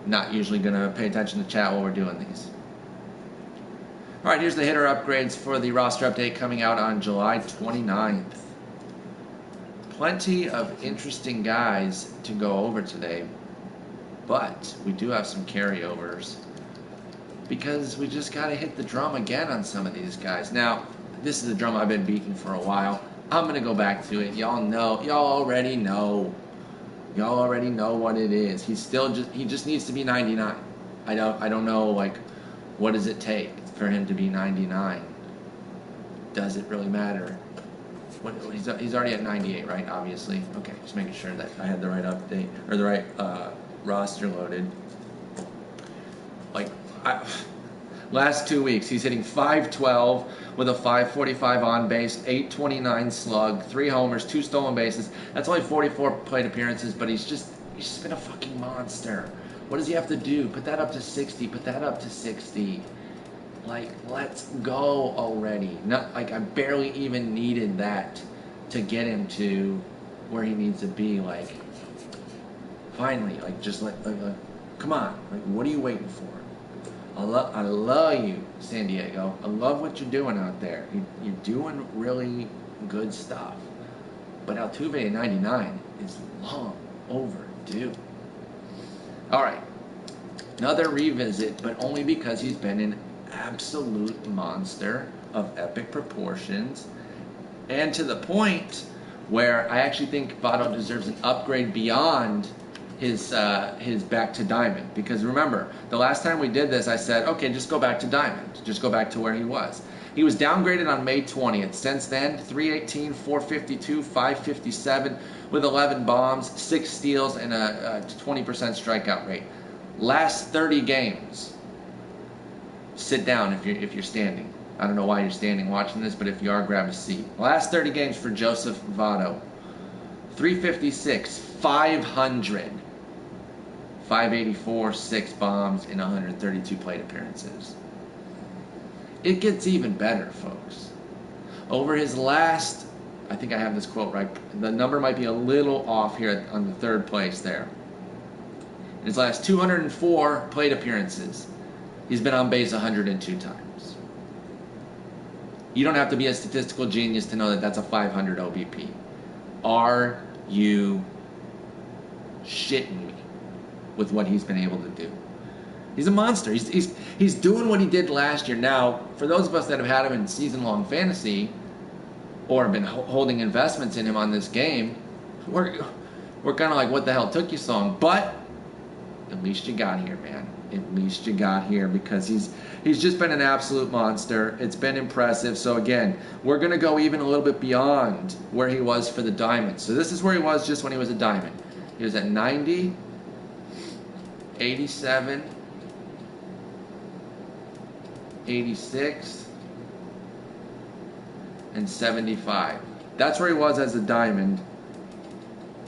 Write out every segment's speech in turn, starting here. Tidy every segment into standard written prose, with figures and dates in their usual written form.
not usually going to pay attention to chat while we're doing these. All right, here's the hitter upgrades for the roster update coming out on July 29th. Plenty of interesting guys to go over today, but we do have some carryovers because we just got to hit the drum again on some of these guys. Now, this is a drum I've been beating for a while. I'm going to go back to it. Y'all already know what it is. He just needs to be 99. I don't know, like, what does it take for him to be 99? Does it really matter? He's already at 98, right? Obviously. Okay, just making sure that I had the right update or the right roster loaded. Last 2 weeks, he's hitting .512 with a .545 on base, .829 slug, 3 homers, 2 stolen bases. That's only 44 plate appearances, but he's just been a fucking monster. What does he have to do? Put that up to 60. Put that up to 60. Like, let's go already. Not like I barely even needed that to get him to where he needs to be. Like, finally, like, just come on. Like, what are you waiting for? I love you, San Diego. I love what you're doing out there. You're doing really good stuff. But Altuve at 99 is long overdue. All right. Another revisit, but only because he's been an absolute monster of epic proportions. And to the point where I actually think Votto deserves an upgrade beyond his back to diamond. Because remember, the last time we did this, I said, okay, just go back to diamond. Just go back to where he was. He was downgraded on May 20th. Since then, 318, 452, 557 with 11 bombs, 6 steals, and a 20% strikeout rate. Last 30 games. Sit down if you're standing. I don't know why you're standing watching this, but if you are, grab a seat. Last 30 games for Joseph Votto. 356, 500, 584, 6 bombs, and 132 plate appearances. It gets even better, folks. Over his last, I think I have this quote right, the number might be a little off here on the third place there. In his last 204 plate appearances, he's been on base 102 times. You don't have to be a statistical genius to know that that's a 500 OBP. Are you shitting me with what he's been able to do? He's a monster. He's doing what he did last year. Now, for those of us that have had him in season-long fantasy or have been holding investments in him on this game, we're kind of like, what the hell took you so long? But at least you got here, man. At least you got here, because he's just been an absolute monster. It's been impressive. So again, we're going to go even a little bit beyond where he was for the diamond. So this is where he was just when he was a diamond. He was at 90, 87, 86, and 75. That's where he was as a diamond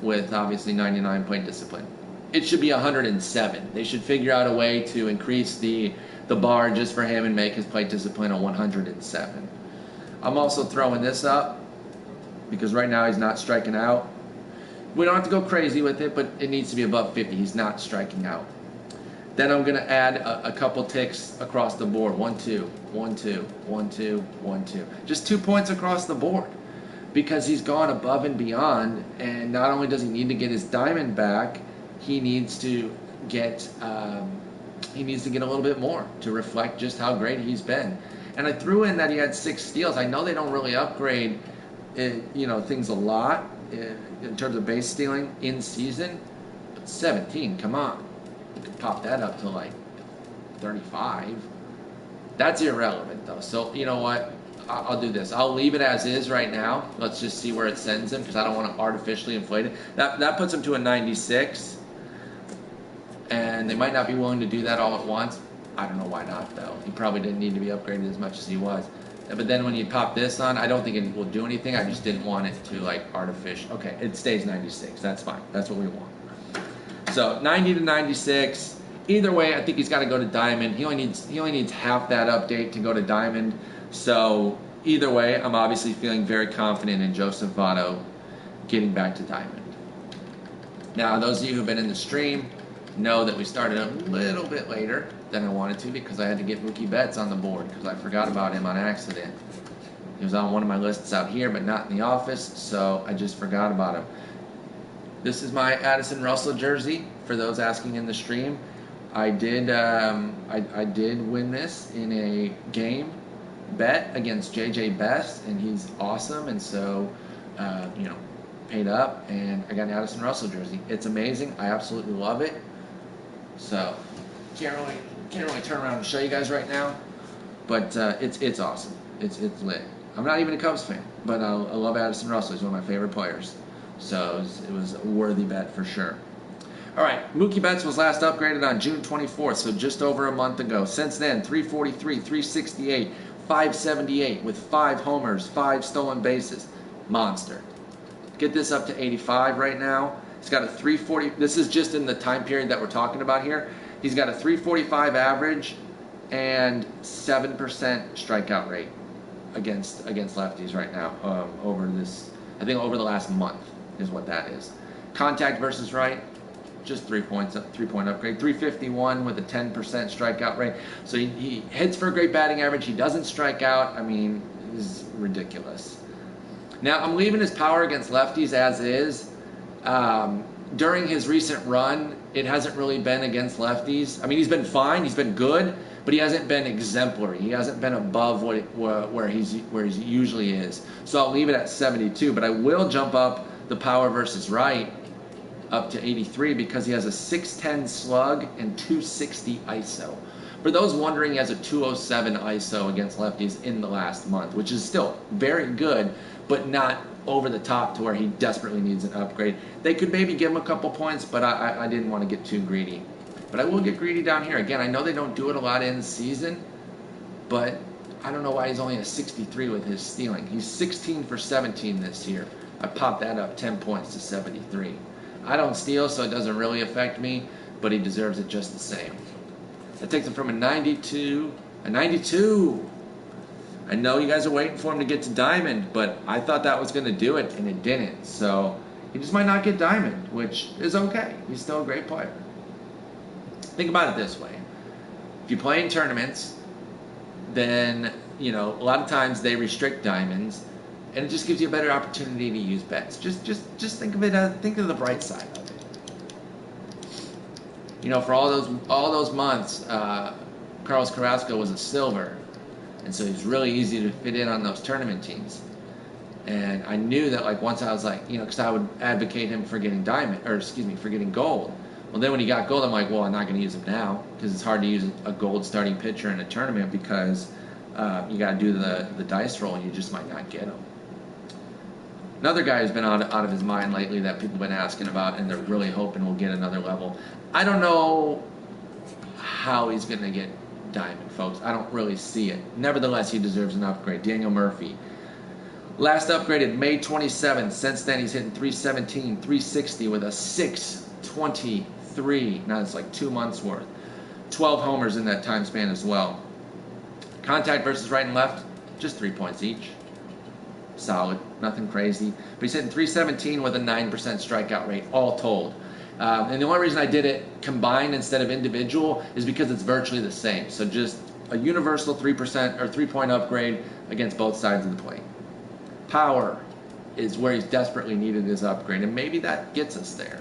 with obviously 99 plate discipline. It should be 107. They should figure out a way to increase the bar just for him and make his plate discipline a 107. I'm also throwing this up because right now he's not striking out. We don't have to go crazy with it, but it needs to be above 50. He's not striking out. Then I'm going to add a couple ticks across the board. 1, 2, 1, 2, 1, 2, 1, 2. Just 2 points across the board because he's gone above and beyond. And not only does he need to get his diamond back, he needs to get a little bit more to reflect just how great he's been. And I threw in that he had 6 steals. I know they don't really upgrade things a lot in terms of base stealing in season, but 17, come on. You could pop that up to like 35. That's irrelevant though. So you know what? I'll do this. I'll leave it as is right now. Let's just see where it sends him, because I don't want to artificially inflate it. That puts him to a 96. And they might not be willing to do that all at once. I don't know why not, though. He probably didn't need to be upgraded as much as he was. But then when you pop this on, I don't think it will do anything. I just didn't want it to, like, artificial. Okay, it stays 96. That's fine. That's what we want. So 90 to 96. Either way, I think he's got to go to diamond. He only needs half that update to go to diamond. So either way, I'm obviously feeling very confident in Joseph Votto getting back to diamond. Now, those of you who've been in the stream, know that we started a little bit later than I wanted to because I had to get Mookie Betts on the board because I forgot about him on accident. He was on one of my lists out here, but not in the office, so I just forgot about him. This is my Addison Russell jersey, for those asking in the stream. I did win this in a game bet against JJ Best, and he's awesome, and so, paid up, and I got an Addison Russell jersey. It's amazing. I absolutely love it. So, can't really turn around and show you guys right now, but it's awesome. It's lit. I'm not even a Cubs fan, but I love Addison Russell. He's one of my favorite players. So it was a worthy bet for sure. All right, Mookie Betts was last upgraded on June 24th, so just over a month ago. Since then, 343, 368, 578 with 5 homers, 5 stolen bases. Monster. Get this up to 85 right now. He's got a 340. This is just in the time period that we're talking about here. He's got a 345 average and 7% strikeout rate against lefties right now. Over the last month is what that is. Contact versus right, just 3 points, 3-point upgrade. 351 with a 10% strikeout rate. So he hits for a great batting average. He doesn't strike out. I mean, this is ridiculous. Now, I'm leaving his power against lefties as is. During his recent run, it hasn't really been against lefties. I mean, he's been fine. He's been good, but he hasn't been exemplary. He hasn't been above where he usually is. So I'll leave it at 72, but I will jump up the power versus right up to 83 because he has a 610 slug and 260 ISO. For those wondering, he has a 207 ISO against lefties in the last month, which is still very good, but not over the top to where he desperately needs an upgrade. They could maybe give him a couple points, but I didn't want to get too greedy. But I will get greedy down here. Again, I know they don't do it a lot in season, but I don't know why he's only a 63 with his stealing. He's 16 for 17 this year. I popped that up 10 points to 73. I don't steal, so it doesn't really affect me, but he deserves it just the same. That takes him from a 92. I know you guys are waiting for him to get to diamond, but I thought that was going to do it, and it didn't. So he just might not get diamond, which is okay. He's still a great player. Think about it this way. If you play in tournaments, then, a lot of times they restrict diamonds, and it just gives you a better opportunity to use bets. Just think of it think of the bright side of it. For all those months, Carlos Carrasco was a silver, and so he's really easy to fit in on those tournament teams. And I knew that once I was because I would advocate him for getting for getting gold. Well, then when he got gold, I'm like, well, I'm not going to use him now because it's hard to use a gold starting pitcher in a tournament because you got to do the dice roll and you just might not get him. Another guy who's been out of his mind lately that people have been asking about and they're really hoping will get another level. I don't know how he's going to get diamond, folks. I don't really see it. Nevertheless, he deserves an upgrade. Daniel Murphy. Last upgraded May 27th. Since then, he's hitting 317, 360 with a 623. Now it's 2 months worth. 12 homers in that time span as well. Contact versus right and left, just 3 points each. Solid, nothing crazy. But he's hitting 317 with a 9% strikeout rate, all told. And the only reason I did it combined instead of individual is because it's virtually the same. So just a universal 3% or 3-point upgrade against both sides of the plate. Power is where he's desperately needed his upgrade, and maybe that gets us there.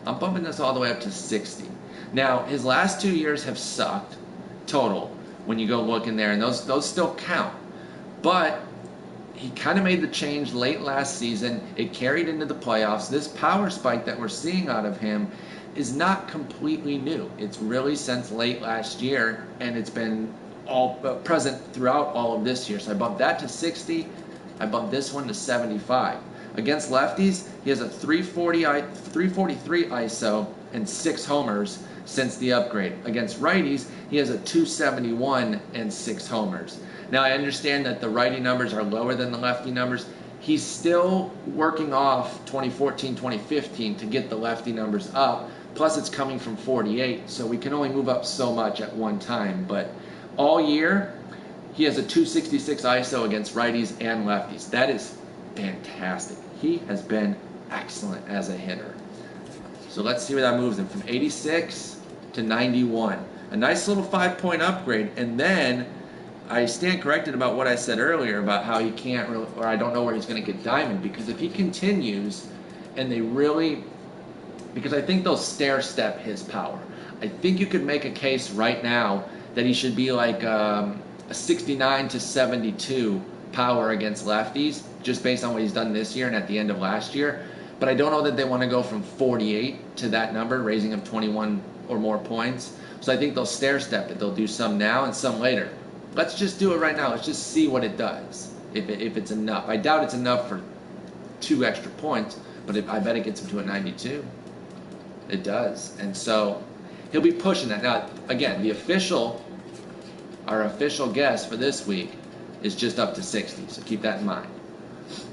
I'm bumping this all the way up to 60. Now, his last 2 years have sucked total when you go look in there, and those still count. But he kind of made the change late last season. It carried into the playoffs. This power spike that we're seeing out of him is not completely new. It's really since late last year, and it's been all present throughout all of this year. So I bumped that to 60. I bumped this one to 75. Against lefties, he has a 343 ISO and 6 homers since the upgrade. Against righties, he has a 271 and 6 homers. Now, I understand that the righty numbers are lower than the lefty numbers. He's still working off 2014, 2015 to get the lefty numbers up. Plus, it's coming from 48, so we can only move up so much at one time. But all year, he has a 266 ISO against righties and lefties. That is fantastic. He has been excellent as a hitter. So let's see where that moves him. From 86 to 91. A nice little 5-point upgrade. And then I stand corrected about what I said earlier about how he can't really, or I don't know where he's going to get diamond, because if he continues and they really, because I think they'll stair step his power. I think you could make a case right now that he should be like a 69 to 72 power against lefties, just based on what he's done this year and at the end of last year. But I don't know that they want to go from 48 to that number, raising him 21 or more points. So I think they'll stair step it. They'll do some now and some later. Let's just do it right now. Let's just see what it does, if it's enough. I doubt it's enough for 2 extra points, but I bet it gets him to a 92. It does. And so he'll be pushing that. Now, again, our official guess for this week is just up to 60, so keep that in mind.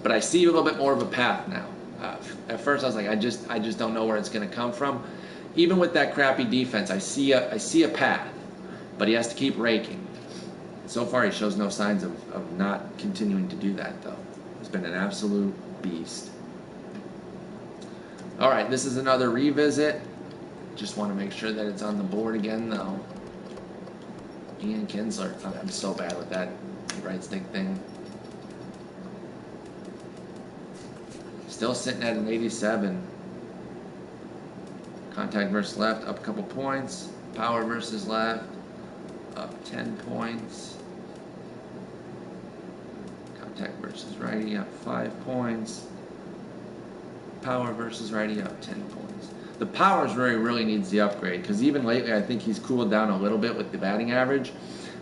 But I see a little bit more of a path now. At first I was like, I just don't know where it's going to come from. Even with that crappy defense, I see a path, but he has to keep raking. So far he shows no signs of not continuing to do that, though. He's been an absolute beast. All right, this is another revisit. Just want to make sure that it's on the board again, though. Ian Kinsler. I'm so bad with that right stick thing. Still sitting at an 87. Contact versus left, up a couple points. Power versus left, up 10 points. Contact versus righty, up 5 points. Power versus righty, up 10 points. The power is where he really needs the upgrade, because even lately I think he's cooled down a little bit with the batting average,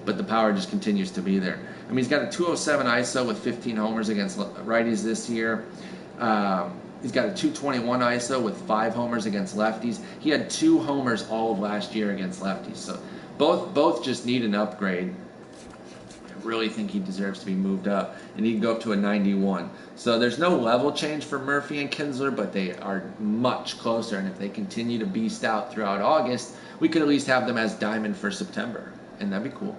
but the power just continues to be there. I mean, he's got a 207 ISO with 15 homers against righties this year. He's got a 221 ISO with 5 homers against lefties. He had 2 homers all of last year against lefties. So both just need an upgrade. I really think he deserves to be moved up, and he can go up to a 91. So there's no level change for Murphy and Kinsler, but they are much closer. And if they continue to beast out throughout August, we could at least have them as diamond for September, and that'd be cool.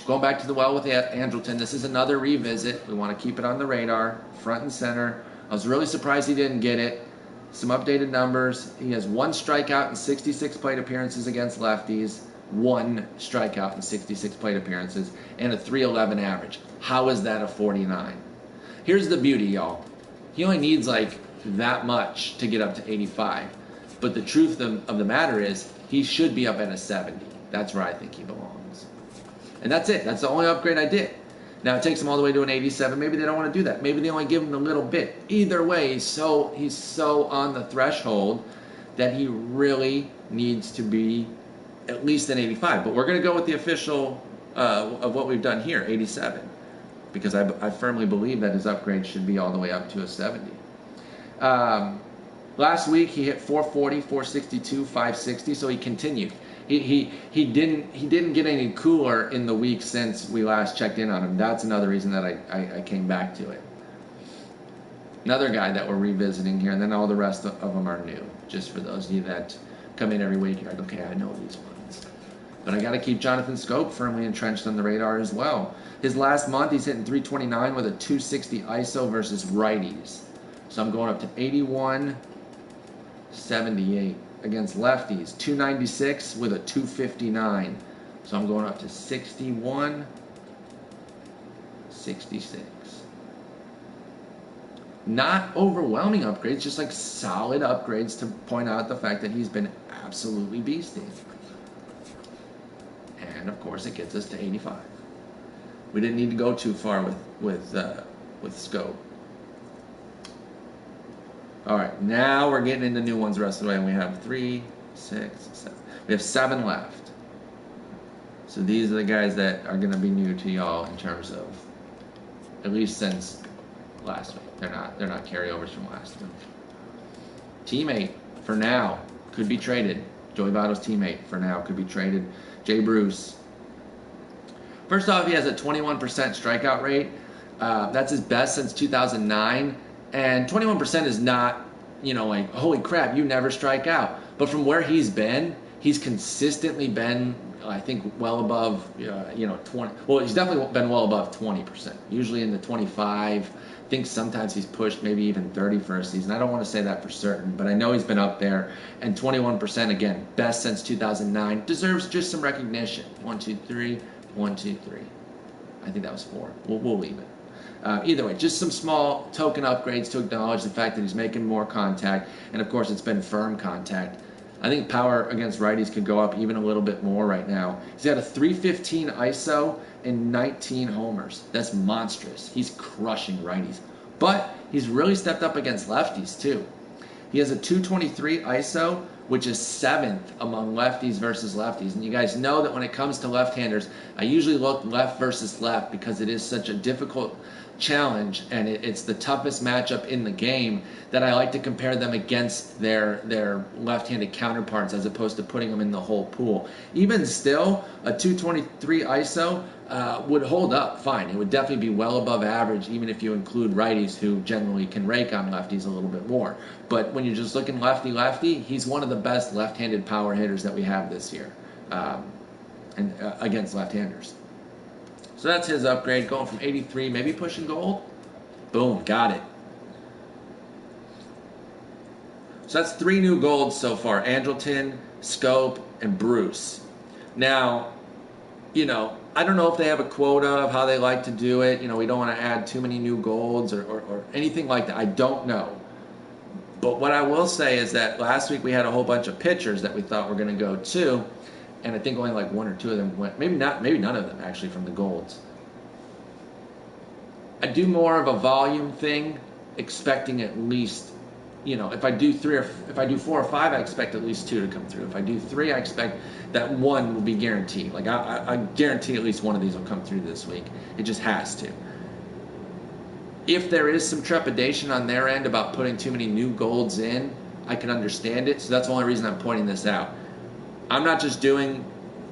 Going back to the well with Andrelton, this is another revisit. We want to keep it on the radar, front and center. I was really surprised he didn't get it. Some updated numbers. He has 1 strikeout in 66 plate appearances against lefties, 1 strikeout in 66 plate appearances, and a 311 average. How is that a 49? Here's the beauty, y'all. He only needs like that much to get up to 85. But the truth of the matter is, he should be up at a 70. That's where I think he belongs. And that's it. That's the only upgrade I did. Now it takes him all the way to an 87. Maybe they don't want to do that. Maybe they only give him a little bit. Either way, he's so on the threshold that he really needs to be at least an 85. But we're going to go with the official of what we've done here, 87. Because I firmly believe that his upgrade should be all the way up to a 70. Last week he hit 440, 462, 560, so he continued. He didn't get any cooler in the week since we last checked in on him. That's another reason that I came back to it. Another guy that we're revisiting here, and then all the rest of them are new. Just for those of you that come in every week, you're like, okay, I know these ones. But I got to keep Jonathan Schoop firmly entrenched on the radar as well. His last month, he's hitting 329 with a 260 ISO versus righties. So I'm going up to 81, 78. Against lefties, 296 with a 259. So I'm going up to 61, 66. Not overwhelming upgrades, just like solid upgrades to point out the fact that he's been absolutely beasting. And of course, it gets us to 85. We didn't need to go too far with Schoop. All right, now we're getting into new ones the rest of the way, and we have 3, 6, 7. We have 7 left. So these are the guys that are going to be new to y'all in terms of, at least since last week. They're not carryovers from last week. Teammate for now could be traded. Joey Votto's teammate for now could be traded. Jay Bruce. First off, he has a 21% strikeout rate. That's his best since 2009. And 21% is not, like, holy crap, you never strike out. But from where he's consistently been, I think, well above, 20. Well, he's definitely been well above 20%. Usually in the 25 think sometimes he's pushed maybe even 30 for a season. I don't want to say that for certain, but I know he's been up there. And 21%, again, best since 2009. Deserves just some recognition. 1, 2, 3, 1, 2, 3. I think that was 4. We'll leave it. Either way, just some small token upgrades to acknowledge the fact that he's making more contact. And, of course, it's been firm contact. I think power against righties could go up even a little bit more right now. He's got a 315 ISO and 19 homers. That's monstrous. He's crushing righties. But he's really stepped up against lefties, too. He has a 223 ISO, which is 7th among lefties versus lefties. And you guys know that when it comes to left-handers, I usually look left versus left because it is such a difficult challenge, and it's the toughest matchup in the game, that I like to compare them against their left-handed counterparts as opposed to putting them in the whole pool. Even still, a 223 ISO would hold up fine. It would definitely be well above average, even if you include righties who generally can rake on lefties a little bit more. But when you're just looking lefty-lefty, he's one of the best left-handed power hitters that we have this year, and against left-handers. So that's his upgrade, going from 83, maybe pushing gold. Boom, got it. So that's 3 new golds so far: Andrelton, Schoop, and Bruce. Now, I don't know if they have a quota of how they like to do it. We don't want to add too many new golds or anything like that. I don't know. But what I will say is that last week we had a whole bunch of pitchers that we thought were going to go too. And I think only like 1 or 2 of them went. Maybe none of them actually from the golds. I do more of a volume thing, expecting at least, if I do 4 or 5, I expect at least 2 to come through. If I do 3, I expect that 1 will be guaranteed. Like I guarantee at least 1 of these will come through this week. It just has to. If there is some trepidation on their end about putting too many new golds in, I can understand it. So that's the only reason I'm pointing this out. I'm not just doing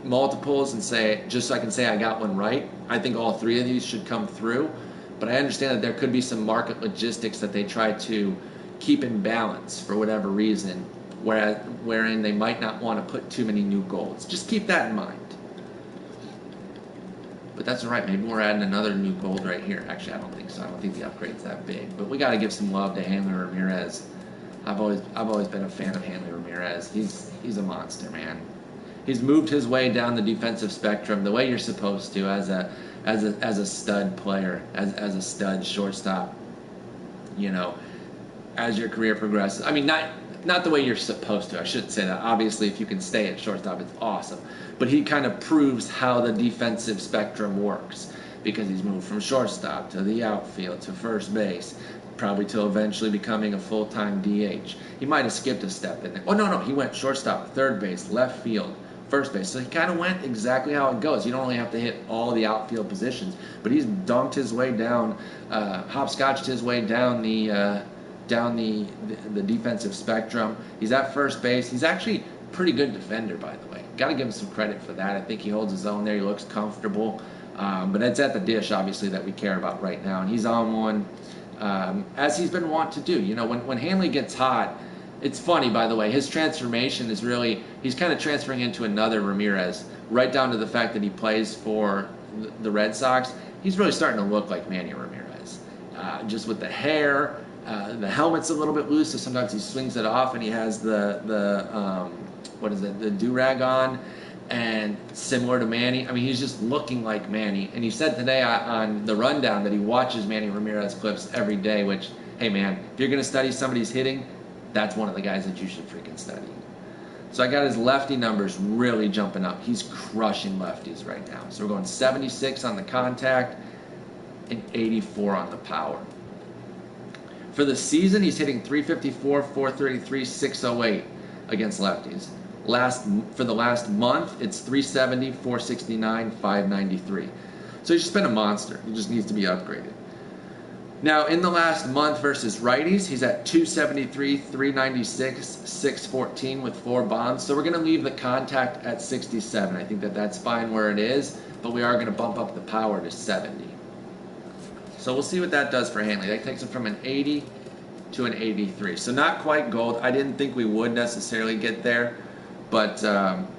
multiples and just so I can say I got one right. I think all 3 of these should come through. But I understand that there could be some market logistics that they try to keep in balance for whatever reason, wherein they might not want to put too many new golds. Just keep that in mind. But that's all right. Maybe we're adding another new gold right here. Actually, I don't think so. I don't think the upgrade's that big. But we got to give some love to Hanley Ramirez. I've always been a fan of Hanley Ramirez. He's a monster, man. He's moved his way down the defensive spectrum the way you're supposed to as a stud player, as a stud shortstop. As your career progresses. I mean, not the way you're supposed to. I shouldn't say that. Obviously, if you can stay at shortstop, it's awesome. But he kind of proves how the defensive spectrum works, because he's moved from shortstop to the outfield to first base, probably till eventually becoming a full-time DH. He might have skipped a step in there. Oh, no, he went shortstop, third base, left field, first base. So he kind of went exactly how it goes. You don't only have to hit all the outfield positions, but he's dunked his way down, hopscotched his way down the defensive spectrum. He's at first base. He's actually a pretty good defender, by the way. Got to give him some credit for that. I think he holds his own there. He looks comfortable. But it's at the dish, obviously, that we care about right now. And he's on one, as he's been wont to do. When Hanley gets hot, it's funny, by the way. His transformation is really, he's kind of transferring into another Ramirez, right down to the fact that he plays for the Red Sox. He's really starting to look like Manny Ramirez. Just with the hair, the helmet's a little bit loose, so sometimes he swings it off and he has the do-rag on. And similar to Manny, I mean, he's just looking like Manny. And he said today on the rundown that he watches Manny Ramirez clips every day, which, hey man, if you're going to study somebody's hitting, that's one of the guys that you should freaking study. So I got his lefty numbers really jumping up. He's crushing lefties right now. So we're going 76 on the contact and 84 on the power. For the season, he's hitting 354, 433, 608 against lefties. For the last month, it's 370, 469, 593. So he's just been a monster. He just needs to be upgraded. Now, in the last month versus righties, he's at 273, 396, 614 with 4 bombs. So we're going to leave the contact at 67. I think that's fine where it is, but we are going to bump up the power to 70. So we'll see what that does for Hanley. That takes him from an 80 to an 83. So not quite gold. I didn't think we would necessarily get there. But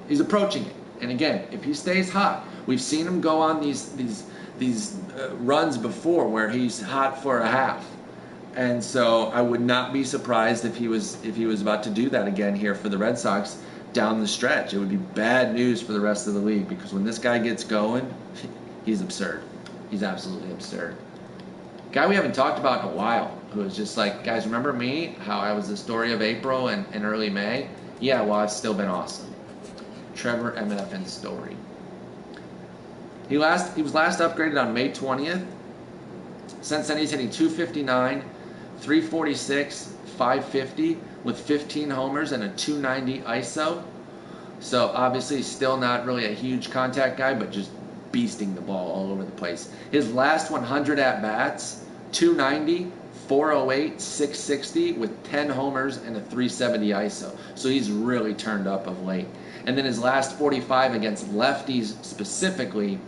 he's approaching it. And again, if he stays hot, we've seen him go on these runs before where he's hot for a half. And so I would not be surprised if he was about to do that again here for the Red Sox down the stretch. It would be bad news for the rest of the league because when this guy gets going, he's absurd. He's absolutely absurd. Guy we haven't talked about in a while, who is just like, guys, remember me? How I was the story of April and early May? Yeah, well, I've still been awesome. Trevor MFN Story. He was last upgraded on May 20th. Since then, he's hitting 259, 346, 550 with 15 homers and a 290 ISO. So obviously still not really a huge contact guy, but just beasting the ball all over the place. His last 100 at-bats, 290, 408, 660 with 10 homers and a 370 ISO. So he's really turned up of late. And then his last 45 against lefties specifically,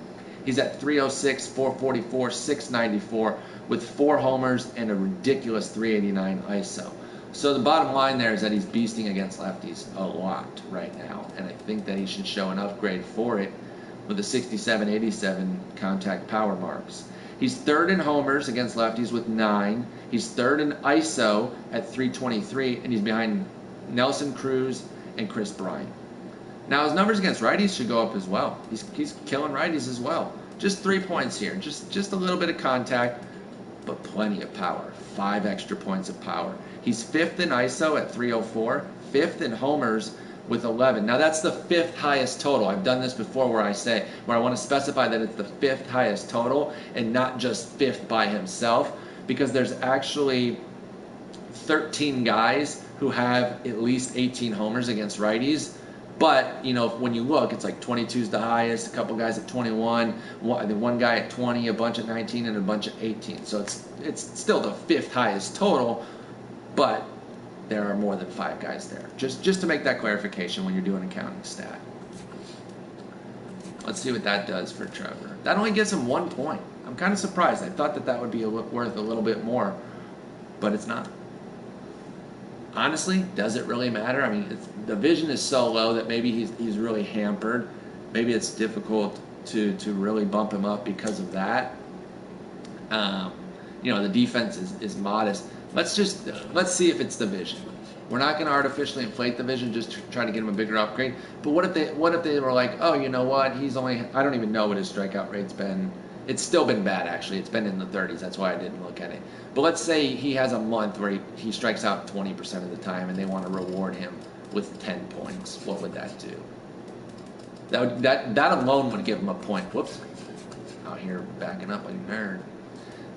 he's at 306, 444, 694 with 4 homers and a ridiculous 389 ISO. So the bottom line there is that he's beasting against lefties a lot right now. And I think that he should show an upgrade for it with a 67, 87 contact power marks. He's third in homers against lefties with 9. He's third in ISO at 323, and he's behind Nelson Cruz and Chris Bryant. Now his numbers against righties should go up as well. He's killing righties as well. Just 3 points here, just a little bit of contact, but plenty of power. 5 extra points of power. He's 5th in ISO at 304, 5th in homers with 11. Now that's the 5th highest total. I've done this before where I want to specify that it's the 5th highest total and not just 5th by himself, because there's actually 13 guys who have at least 18 homers against righties. But, you know, when you look, it's like 22 is the highest, a couple guys at 21, one guy at 20, a bunch at 19, and a bunch at 18. So it's still the 5th highest total, but there are more than 5 guys there. Just to make that clarification when you're doing a counting stat. Let's see what that does for Trevor. That only gives him 1 point. I'm kind of surprised. I thought that would be worth a little bit more, but it's not. Honestly, does it really matter? I mean, the vision is so low that maybe he's really hampered. Maybe it's difficult to really bump him up because of that. You know, the defense is modest. Let's see if it's the vision. We're not going to artificially inflate the vision just to try to get him a bigger upgrade. But what if they were like, oh, you know what? I don't even know what his strikeout rate's been. It's still been bad, actually. It's been in the 30s. That's why I didn't look at it. But let's say he has a month where he strikes out 20% of the time and they want to reward him with 10 points. What would that do? That alone would give him a point. Whoops. Out here backing up like a nerd.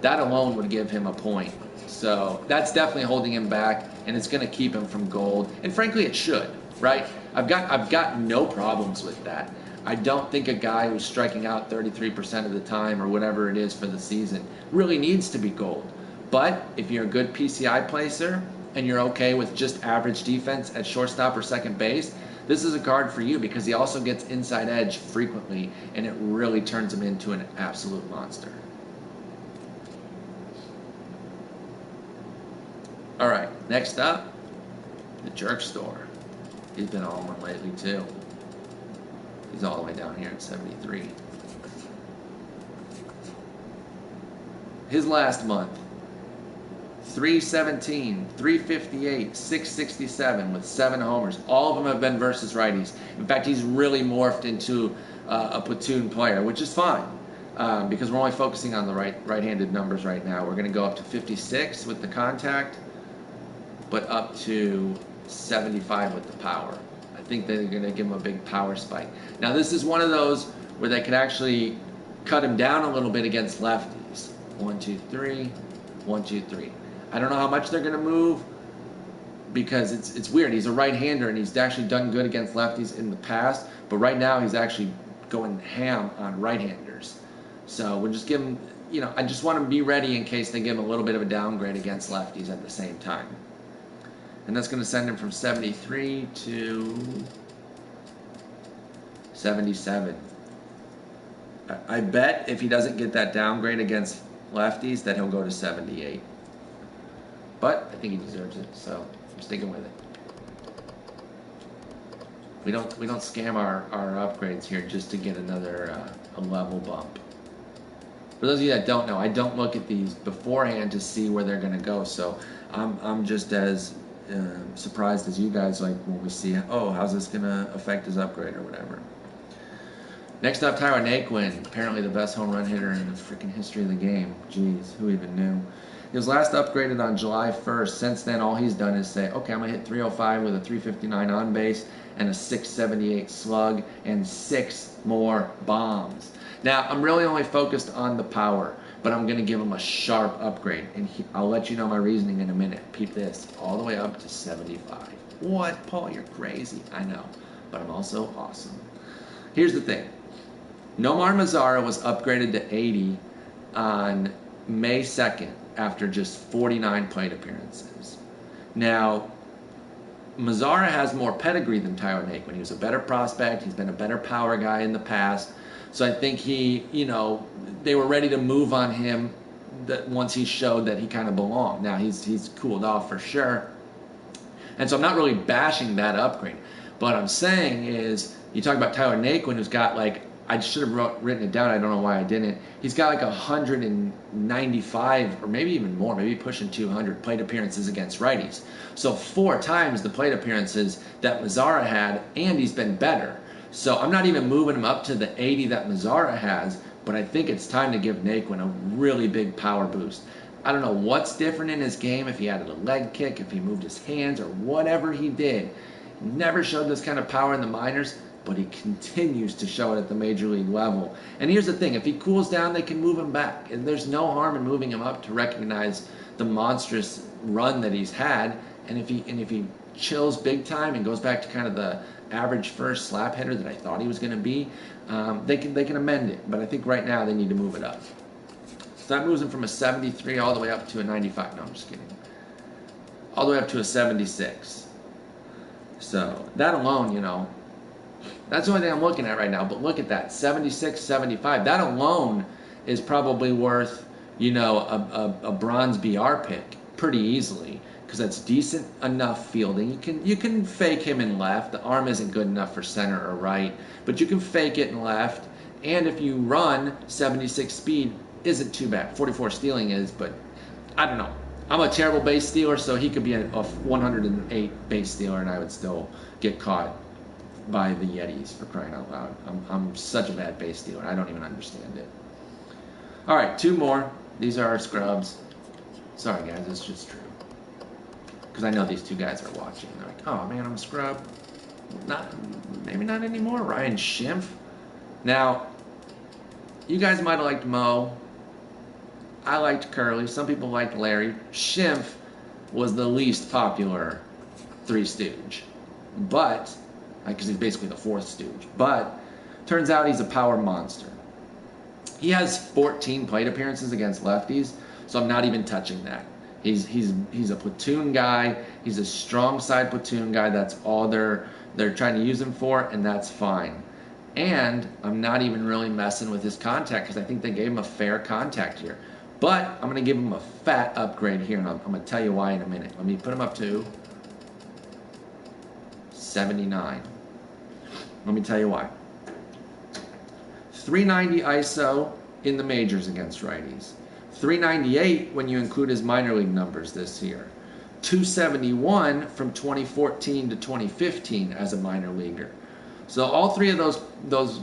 That alone would give him a point. So that's definitely holding him back, and it's going to keep him from gold. And frankly, it should, right? I've got no problems with that. I don't think a guy who's striking out 33% of the time or whatever it is for the season really needs to be gold. But if you're a good PCI placer and you're okay with just average defense at shortstop or second base, this is a card for you because he also gets inside edge frequently, and it really turns him into an absolute monster. All right, next up, the Jerk Store. He's been all one lately too. He's all the way down here at 73. His last month, 317, 358, 667 with 7 homers. All of them have been versus righties. In fact, he's really morphed into a platoon player, which is fine because we're only focusing on the right-handed numbers right now. We're going to go up to 56 with the contact, but up to 75 with the power. I think they're going to give him a big power spike. Now, this is one of those where they could actually cut him down a little bit against lefties. 1, 2, 3, 1, 2, 3. I don't know how much they're going to move because it's weird. He's a right-hander, and he's actually done good against lefties in the past, but right now he's actually going ham on right-handers. So we'll just give him, you know, I just want him to be ready in case they give him a little bit of a downgrade against lefties at the same time. And that's going to send him from 73 to 77. I bet if he doesn't get that downgrade against lefties that he'll go to 78. But I think he deserves it, so I'm sticking with it. We don't scam our upgrades here just to get another a level bump. For those of you that don't know, I don't look at these beforehand to see where they're going to go. So I'm just as surprised as you guys, like when we see, oh, how's this going to affect his upgrade or whatever. Next up, Naquin, apparently the best home run hitter in the freaking history of the game. Jeez, who even knew? He was last upgraded on July 1st. Since then, all he's done is say, okay, I'm going to hit 305 with a 359 on base and a 678 slug and 6 more bombs. Now, I'm really only focused on the power, but I'm going to give him a sharp upgrade, and I'll let you know my reasoning in a minute. Peep this, all the way up to 75. What, Paul, you're crazy. I know, but I'm also awesome. Here's the thing. Nomar Mazara was upgraded to 80 on May 2nd after just 49 plate appearances. Now, Mazara has more pedigree than Tyler Naquin. He was a better prospect. He's been a better power guy in the past. So I think they were ready to move on him once he showed that he kind of belonged. Now, he's cooled off for sure. And so I'm not really bashing that upgrade. But what I'm saying is, you talk about Tyler Naquin, who's got I should have written it down. I don't know why I didn't. He's got 195 or maybe even more, maybe pushing 200 plate appearances against righties. So 4 times the plate appearances that Mazara had, and he's been better. So I'm not even moving him up to the 80 that Mazara has, but I think it's time to give Naquin a really big power boost. I don't know what's different in his game, if he added a leg kick, if he moved his hands, or whatever he did. He never showed this kind of power in the minors, but he continues to show it at the major league level. And here's the thing, if he cools down, they can move him back. And there's no harm in moving him up to recognize the monstrous run that he's had. And if he chills big time and goes back to kind of the average first slap hitter that I thought he was going to be, they can amend it. But I think right now they need to move it up. So that moves him from a 73 all the way up to a 95. No, I'm just kidding. All the way up to a 76. So that alone, that's the only thing I'm looking at right now. But look at that, 76, 75. That alone is probably worth, a bronze BR pick pretty easily, because that's decent enough fielding. You can fake him in left. The arm isn't good enough for center or right, but you can fake it in left. And if you run 76 speed, isn't too bad. 44 stealing is, but I don't know. I'm a terrible base stealer, so he could be a 108 base stealer, and I would still get caught by the Yetis, for crying out loud. I'm such a bad base stealer. I don't even understand it. All right, 2 more. These are our scrubs. Sorry, guys, it's just true. Because I know these 2 guys are watching. They're like, oh, man, I'm a scrub. Maybe not anymore. Ryan Schimpf. Now, you guys might have liked Mo. I liked Curly. Some people liked Larry. Schimpf was the least popular Three Stooge. But, because he's basically the 4th Stooge. But, turns out he's a power monster. He has 14 plate appearances against lefties, so I'm not even touching that. He's a platoon guy. He's a strong side platoon guy. That's all they're trying to use him for, and that's fine. And I'm not even really messing with his contact, because I think they gave him a fair contact here. But I'm going to give him a fat upgrade here, and I'm going to tell you why in a minute. Let me put him up to 79. Let me tell you why. 390 ISO in the majors against righties. 398 when you include his minor league numbers this year. 271 from 2014 to 2015 as a minor leaguer. So all 3 of those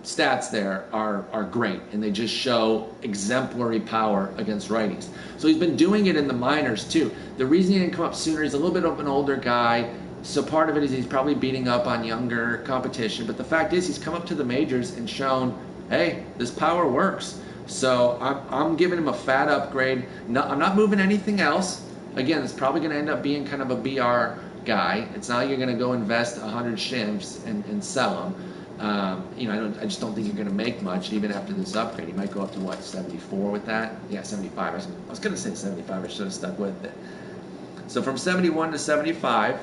stats there are great, and they just show exemplary power against righties. So he's been doing it in the minors too. The reason he didn't come up sooner, he's a little bit of an older guy, so part of it is he's probably beating up on younger competition, but the fact is he's come up to the majors and shown, hey, this power works. So I'm giving him a fat upgrade. No, I'm not moving anything else. Again, it's probably going to end up being kind of a BR guy. It's not like you're going to go invest 100 Schimpfs and sell them. I just don't think you're going to make much even after this upgrade. He might go up to, 74 with that? Yeah, 75. I was going to say 75. I should have stuck with it. So from 71 to 75,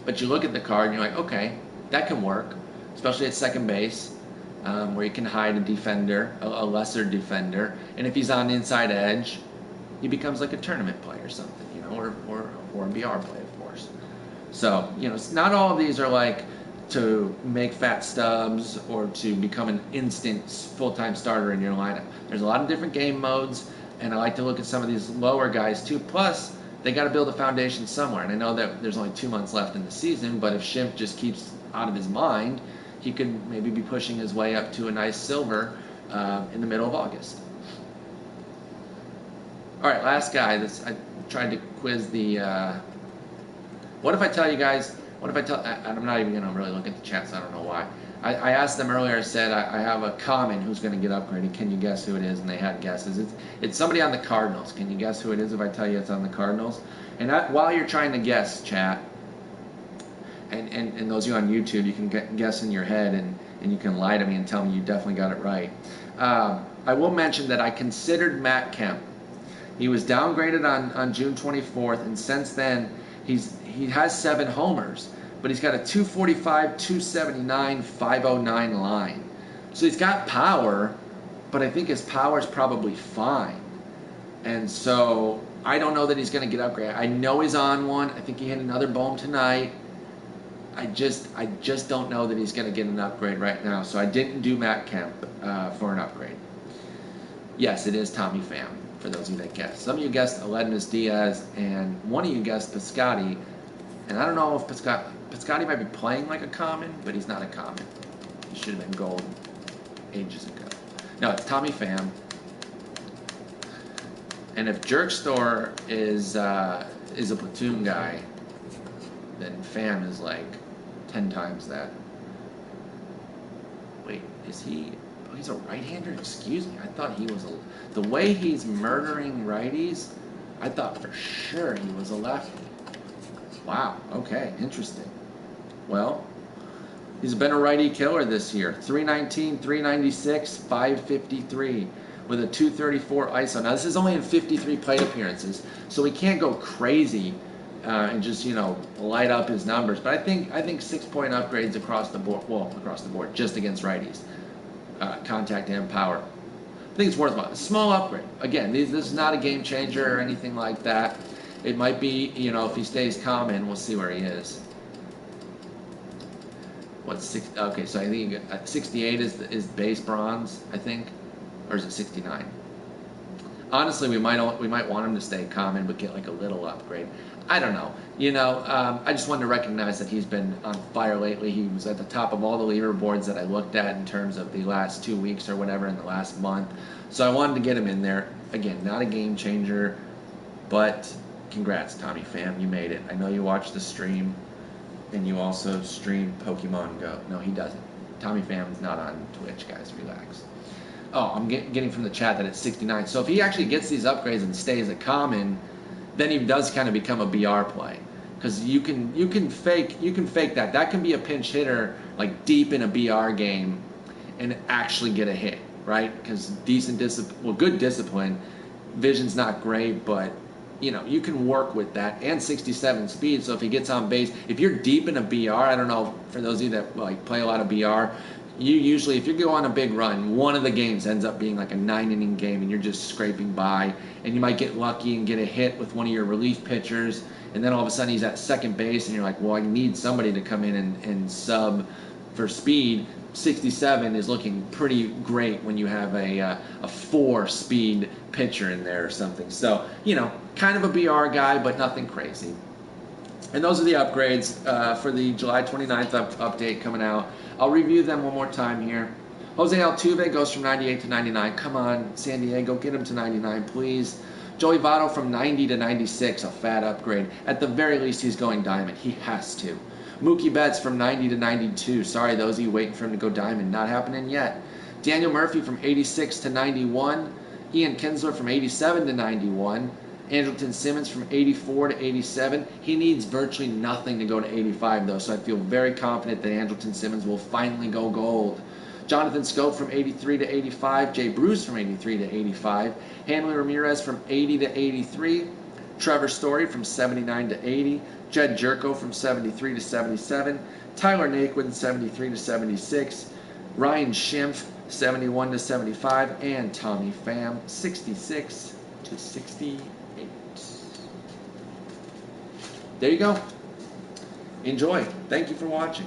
but you look at the card and you're like, okay, that can work, especially at second base, where you can hide a defender, a lesser defender. And if he's on inside edge, he becomes like a tournament play or something, or a BR play, of course. So, not all of these are like to make fat stubs or to become an instant full-time starter in your lineup. There's a lot of different game modes, and I like to look at some of these lower guys too. Plus, they got to build a foundation somewhere. And I know that there's only 2 months left in the season, but if Schimpf just keeps out of his mind, he could maybe be pushing his way up to a nice silver in the middle of August. All right, last guy. I tried to quiz the. What if I tell you guys? What if I tell? I'm not even gonna really look at the chat, so I don't know why. I asked them earlier. I said I have a common who's gonna get upgraded. Can you guess who it is? And they had guesses. It's somebody on the Cardinals. Can you guess who it is if I tell you it's on the Cardinals? And while you're trying to guess, chat, and those of you on YouTube, you can guess in your head and you can lie to me and tell me you definitely got it right. I will mention that I considered Matt Kemp. He was downgraded on June 24th, and since then he has 7 homers, but he's got a 245, 279, 509 line. So he's got power, but I think his power is probably fine. And so I don't know that he's going to get upgraded. I know he's on one. I think he hit another bomb tonight. I just don't know that he's going to get an upgrade right now. So I didn't do Matt Kemp for an upgrade. Yes, it is Tommy Pham, for those of you that guessed. Some of you guessed Aledmus Diaz, and one of you guessed Piscotty. And I don't know if Piscotty might be playing like a common, but he's not a common. He should have been gold ages ago. No, it's Tommy Pham. And if Jerkstore is a platoon guy, then Pham is like 10 times that. Wait, is he? Oh, he's a right-hander? Excuse me. I thought he was the way he's murdering righties, I thought for sure he was a lefty. Wow, okay, interesting. Well, he's been a righty killer this year. 319, 396, 553 with a 234 ISO. Now, this is only in 53 plate appearances, so we can't go crazy and just, light up his numbers. But I think 6-point upgrades across the board, just against righties, contact and power. I think it's worthwhile. A small upgrade. Again, this is not a game changer or anything like that. It might be, if he stays common, we'll see where he is. What's 6? Okay, so I think 68 is base bronze, I think, or is it 69? Honestly, we might want him to stay common, but get like a little upgrade. I don't know. I just wanted to recognize that he's been on fire lately. He was at the top of all the leaderboards that I looked at in terms of the last 2 weeks or whatever in the last month. So I wanted to get him in there. Again, not a game changer, but congrats, Tommy Pham. You made it. I know you watched the stream, and you also stream Pokemon Go. No, he doesn't. Tommy Pham is not on Twitch, guys. Relax. Oh, I'm getting from the chat that it's 69. So if he actually gets these upgrades and stays a common, then he does kind of become a BR play, because you can fake that. That can be a pinch hitter like deep in a BR game and actually get a hit, right? Because good discipline, vision's not great, but you can work with that, and 67 speed. So if he gets on base, if you're deep in a BR, I don't know, for those of you that play a lot of BR, you usually, if you go on a big run, one of the games ends up being like a 9-inning game, and you're just scraping by, and you might get lucky and get a hit with one of your relief pitchers, and then all of a sudden he's at second base, and you're like, well, I need somebody to come in and sub for speed. 67 is looking pretty great when you have a 4-speed pitcher in there or something. So, kind of a BR guy, but nothing crazy. And those are the upgrades for the July 29th update coming out. I'll review them one more time here. Jose Altuve goes from 98 to 99. Come on, San Diego, get him to 99, please. Joey Votto from 90 to 96, a fat upgrade. At the very least, he's going diamond. He has to. Mookie Betts from 90 to 92. Sorry, those of you waiting for him to go diamond. Not happening yet. Daniel Murphy from 86 to 91. Ian Kinsler from 87 to 91. Andrelton Simmons from 84 to 87. He needs virtually nothing to go to 85, though, so I feel very confident that Andrelton Simmons will finally go gold. Jonathan Schoop from 83 to 85. Jay Bruce from 83 to 85. Hanley Ramirez from 80 to 83. Trevor Story from 79 to 80. Jedd Gyorko from 73 to 77. Tyler Naquin 73 to 76. Ryan Schimpf 71 to 75. And Tommy Pham 66 to 68. There you go. Enjoy. Thank you for watching.